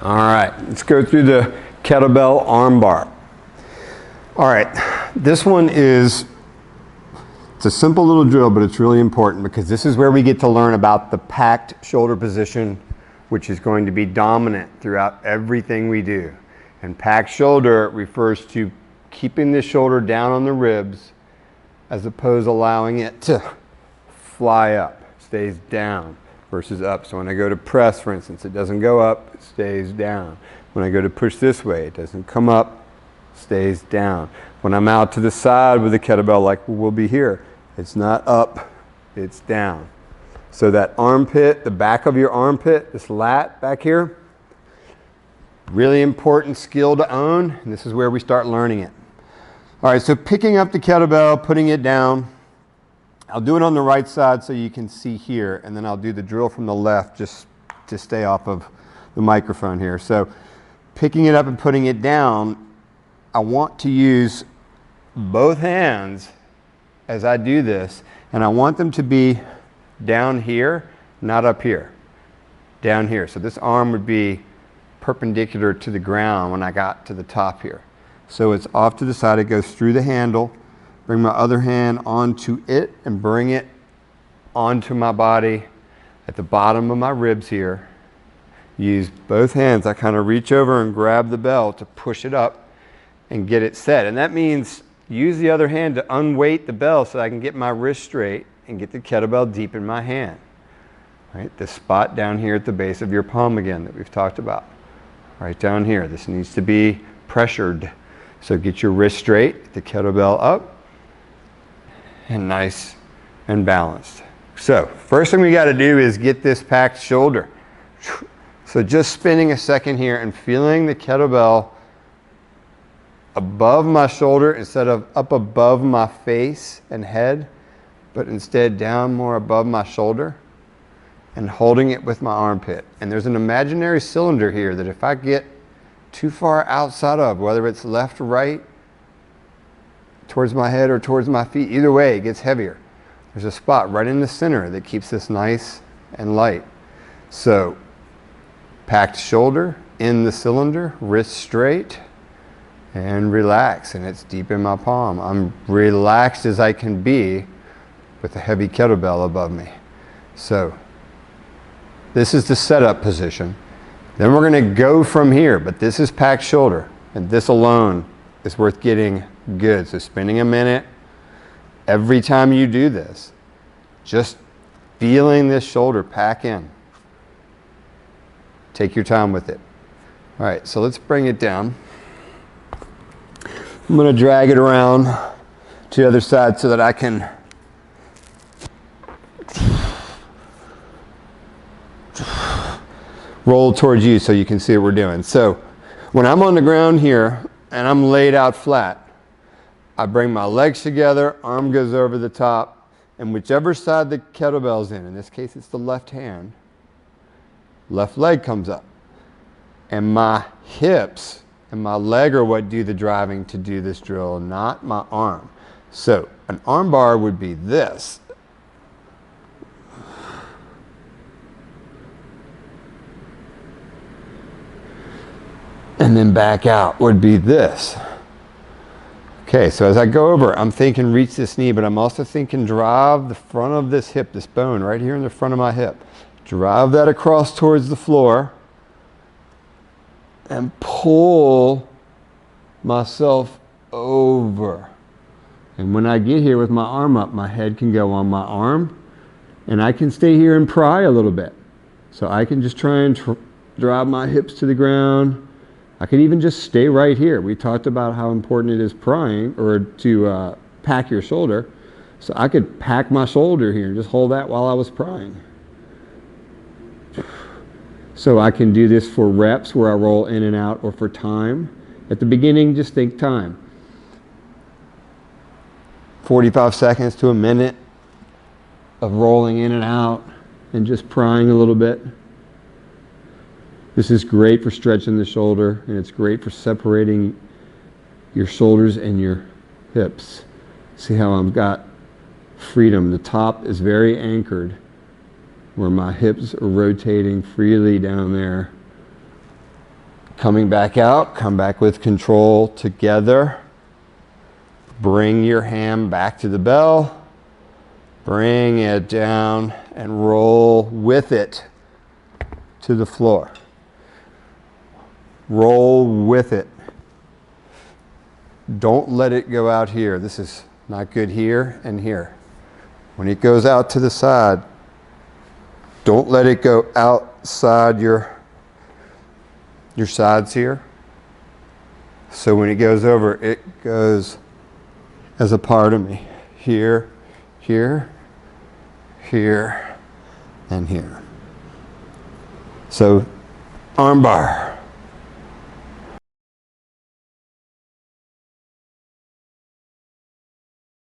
All right, let's go through the kettlebell arm bar. All right, this one is, it's a simple little drill, but it's really important because this is where we get to learn about the packed shoulder position, which is going to be dominant throughout everything we do. And packed shoulder refers to keeping the shoulder down on the ribs as opposed to allowing it to fly up. It stays down versus up. So when I go to press, for instance, it doesn't go up, it stays down. When I go to push this way, it doesn't come up, stays down. When I'm out to the side with the kettlebell, like we'll be here, it's not up, it's down. So that armpit, the back of your armpit, this lat back here, really important skill to own, and this is where we start learning it. All right, so picking up the kettlebell, putting it down. I'll do it on the right side so you can see here, and then I'll do the drill from the left just to stay off of the microphone here. So picking it up and putting it down, I want to use both hands as I do this, and I want them to be down here, not up here, down here. So this arm would be perpendicular to the ground when I got to the top here. So it's off to the side, it goes through the handle, bring my other hand onto it and bring it onto my body at the bottom of my ribs here. Use both hands, I kind of reach over and grab the bell to push it up and get it set. And that means use the other hand to unweight the bell so I can get my wrist straight and get the kettlebell deep in my hand. Right, this spot down here at the base of your palm again that we've talked about. Right down here, this needs to be pressured. So get your wrist straight, the kettlebell up, and nice and balanced. So first thing we got to do is get this packed shoulder. So just spinning a second here and feeling the kettlebell above my shoulder instead of up above my face and head, but instead down more above my shoulder and holding it with my armpit. And there's an imaginary cylinder here that if I get too far outside of, whether it's left or right, towards my head or towards my feet, either way it gets heavier. There's a spot right in the center that keeps this nice and light. So packed shoulder in the cylinder, wrist straight, and relax, and it's deep in my palm. I'm relaxed as I can be with a heavy kettlebell above me. So this is the setup position. Then we're going to go from here, but this is packed shoulder, and this alone is worth getting good. So spending a minute every time you do this, just feeling this shoulder pack in. Take your time with it. All right, so let's bring it down. I'm going to drag it around to the other side so that I can roll towards you so you can see what we're doing. So when I'm on the ground here and I'm laid out flat, I bring my legs together, arm goes over the top, and whichever side the kettlebell's in this case it's the left hand, left leg comes up. And my hips and my leg are what do the driving to do this drill, not my arm. So an arm bar would be this. And then back out would be this. Okay, so as I go over, I'm thinking reach this knee, but I'm also thinking drive the front of this hip, this bone right here in the front of my hip. Drive that across towards the floor and pull myself over. And when I get here with my arm up, my head can go on my arm and I can stay here and pry a little bit. So I can just try and drive my hips to the ground. I could even just stay right here. We talked about how important it is prying or to pack your shoulder. So I could pack my shoulder here and just hold that while I was prying. So I can do this for reps where I roll in and out or for time. At the beginning, just think time. 45 seconds to a minute of rolling in and out and just prying a little bit. This is great for stretching the shoulder, and it's great for separating your shoulders and your hips. See how I've got freedom. The top is very anchored where my hips are rotating freely down there. Coming back out, come back with control together. Bring your hand back to the bell. Bring it down and roll with it to the floor. Roll with it. Don't let it go out here. This is not good here and here. When it goes out to the side, don't let it go outside your sides here. So when it goes over, it goes as a part of me. Here, here, here, and here. So, arm bar.